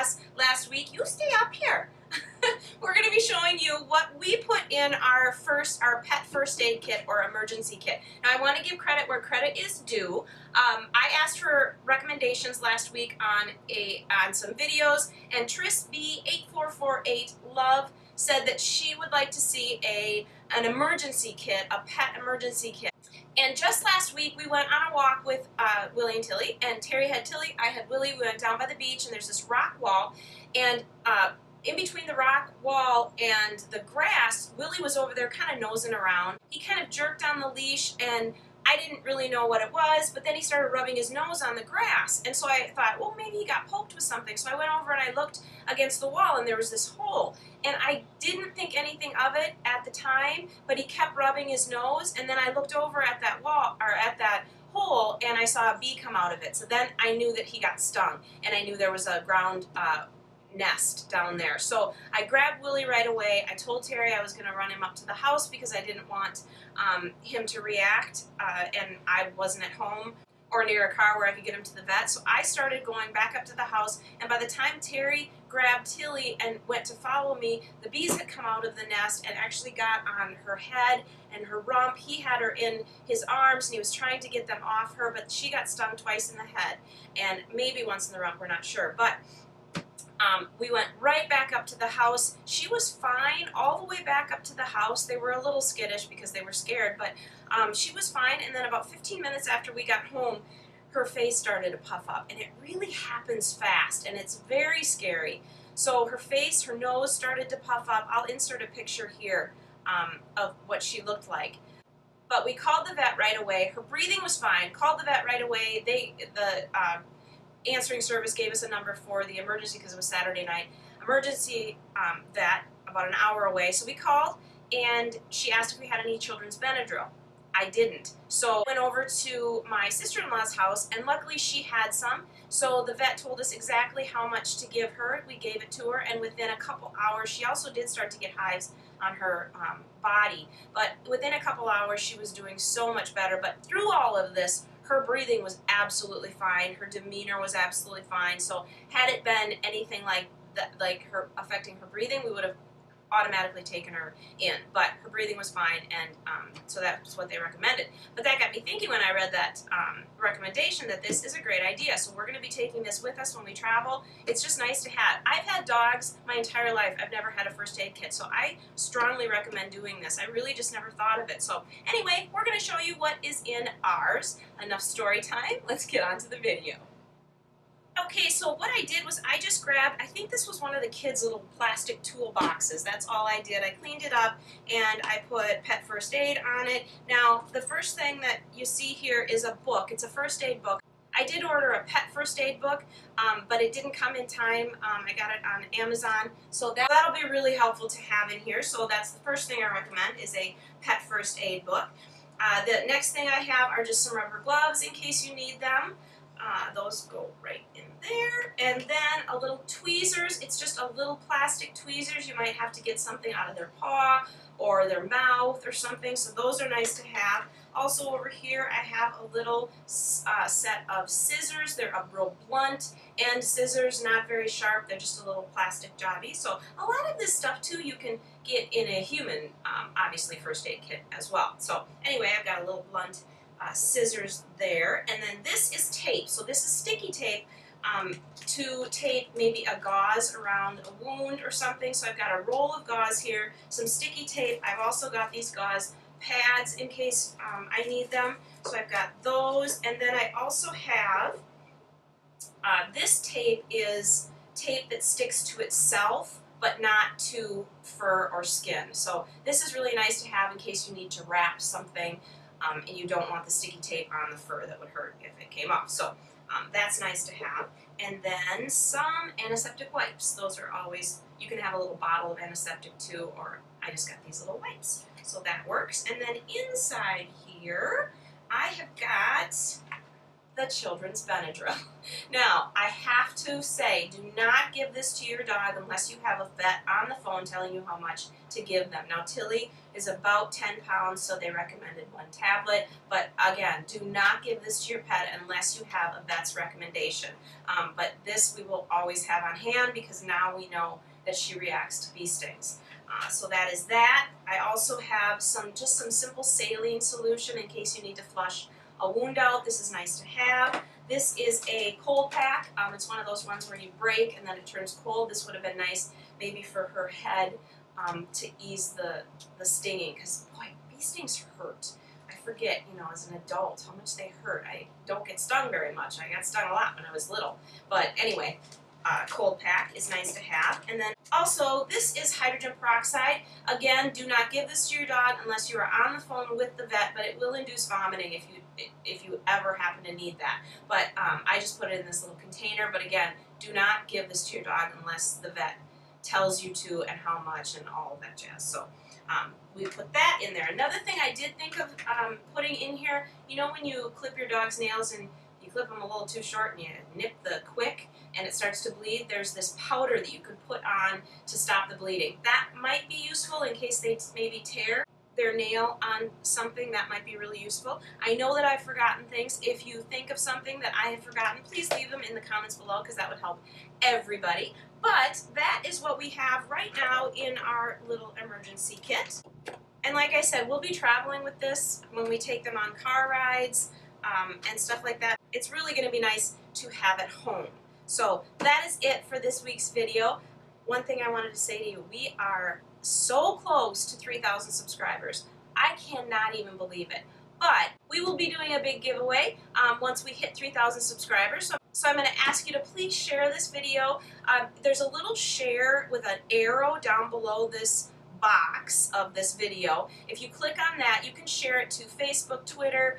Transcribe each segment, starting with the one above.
us last week, you stay up here. We're going to be showing you what we put in our pet first aid kit or emergency kit. Now I want to give credit where credit is due. I asked for recommendations last week on some videos, and Tris B8448 Love said that she would like to see an emergency kit, a pet emergency kit. And just last week we went on a walk with Willy and Tilly, and Terry had Tilly, I had Willy. We went down by the beach, and there's this rock wall, and in between the rock wall and the grass, Willy was over there kind of nosing around. He kind of jerked on the leash, and I didn't really know what it was, but then he started rubbing his nose on the grass, and so I thought, well, maybe he got poked with something. So I went over and I looked against the wall, and there was this hole, and I didn't think anything of it at the time, but he kept rubbing his nose, and then I looked over at that wall, or at that hole, and I saw a bee come out of it. So then I knew that he got stung, and I knew there was a ground nest down there. So I grabbed Willy right away. I told Terry I was going to run him up to the house because I didn't want him to react, and I wasn't at home or near a car where I could get him to the vet. So I started going back up to the house, and by the time Terry grabbed Tilly and went to follow me, the bees had come out of the nest and actually got on her head and her rump. He had her in his arms, and he was trying to get them off her, but she got stung twice in the head and maybe once in the rump, we're not sure. But we went right back up to the house. She was fine all the way back up to the house. They were a little skittish because they were scared, but she was fine. And then about 15 minutes after we got home, her face started to puff up, and it really happens fast, and it's very scary. So her face, her nose started to puff up. I'll insert a picture here of what she looked like. But we called the vet right away. Her breathing was fine. Called the vet right away. The answering service gave us a number for the emergency because it was Saturday night. Emergency vet about an hour away. So we called, and she asked if we had any children's Benadryl. I didn't. So I went over to my sister-in-law's house, and luckily she had some. So the vet told us exactly how much to give her. We gave it to her, and within a couple hours, she also did start to get hives on her body. But within a couple hours, she was doing so much better. But through all of this, her breathing was absolutely fine. Her demeanor was absolutely fine. So had it been anything like that, like her affecting her breathing, we would have automatically taken her in. But her breathing was fine, and so that's what they recommended. But that got me thinking when I read that recommendation that this is a great idea. So we're going to be taking this with us when we travel. It's just nice to have. I've had dogs my entire life. I've never had a first aid kit, so I strongly recommend doing this. I really just never thought of it. So anyway, we're going to show you what is in ours. Enough story time. Let's get on to the video. Okay, so what I did was I just grabbed, I think this was one of the kids' little plastic toolboxes. That's all I did. I cleaned it up, and I put pet first aid on it. Now, the first thing that you see here is a book. It's a first aid book. I did order a pet first aid book, but it didn't come in time. I got it on Amazon, so that'll be really helpful to have in here. So that's the first thing I recommend, is a pet first aid book. The next thing I have are just some rubber gloves in case you need them. Those go right in there. And then a little tweezers. It's just a little plastic tweezers. You might have to get something out of their paw or their mouth or something, so those are nice to have. Also over here I have a little set of scissors. They're a real blunt end scissors, not very sharp. They're just a little plastic jobby. So a lot of this stuff too you can get in a human, obviously, first aid kit as well. So anyway, I've got a little blunt scissors there, and then this is tape. So this is sticky tape to tape maybe a gauze around a wound or something. So I've got a roll of gauze here, some sticky tape. I've also got these gauze pads in case I need them. So I've got those, and then I also have this tape is tape that sticks to itself but not to fur or skin. So this is really nice to have in case you need to wrap something and you don't want the sticky tape on the fur. That would hurt if it came off. So that's nice to have. And then some antiseptic wipes. Those are always, you can have a little bottle of antiseptic too, or I just got these little wipes. So that works. And then inside here, I have got the children's Benadryl. Now, I have to say, do not give this to your dog unless you have a vet on the phone telling you how much to give them. Now, Tilly is about 10 pounds, so they recommended 1 tablet. But again, do not give this to your pet unless you have a vet's recommendation. But this we will always have on hand because now we know that she reacts to bee stings. So that is that. I also have just some simple saline solution in case you need to flush a wound out. This is nice to have. This is a cold pack. It's one of those ones where you break and then it turns cold. This would have been nice maybe for her head to ease the stinging, because boy, bee stings hurt. I forget, you know, as an adult how much they hurt. I don't get stung very much. I got stung a lot when I was little. But anyway, cold pack is nice to have. And then also, this is hydrogen peroxide. Again, do not give this to your dog unless you are on the phone with the vet, but it will induce vomiting if you ever happen to need that. But I just put it in this little container. But again, do not give this to your dog unless the vet tells you to and how much and all of that jazz. So we put that in there. Another thing I did think of putting in here, you know when you clip your dog's nails and you clip them a little too short and you nip the quick and it starts to bleed, there's this powder that you could put on to stop the bleeding. That might be useful in case they maybe tear their nail on something. That might be really useful. I know that I've forgotten things. If you think of something that I have forgotten, please leave them in the comments below because that would help everybody. But that is what we have right now in our little emergency kit. And like I said, we'll be traveling with this when we take them on car rides and stuff like that. It's really going to be nice to have at home. So that is it for this week's video. One thing I wanted to say to you, we are so close to 3,000 subscribers. I cannot even believe it. But we will be doing a big giveaway once we hit 3,000 subscribers. So I'm going to ask you to please share this video. There's a little share with an arrow down below this box of this video. If you click on that, you can share it to Facebook, Twitter,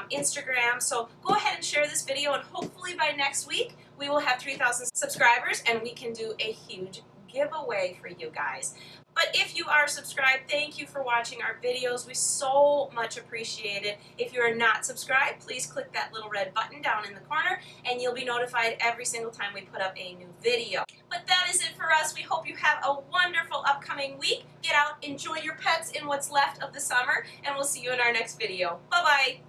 Instagram. So go ahead and share this video, and hopefully by next week we will have 3,000 subscribers and we can do a huge giveaway for you guys. But if you are subscribed, thank you for watching our videos. We so much appreciate it. If you are not subscribed, please click that little red button down in the corner and you'll be notified every single time we put up a new video. But that is it for us. We hope you have a wonderful upcoming week. Get out, enjoy your pets in what's left of the summer, and we'll see you in our next video. Bye-bye.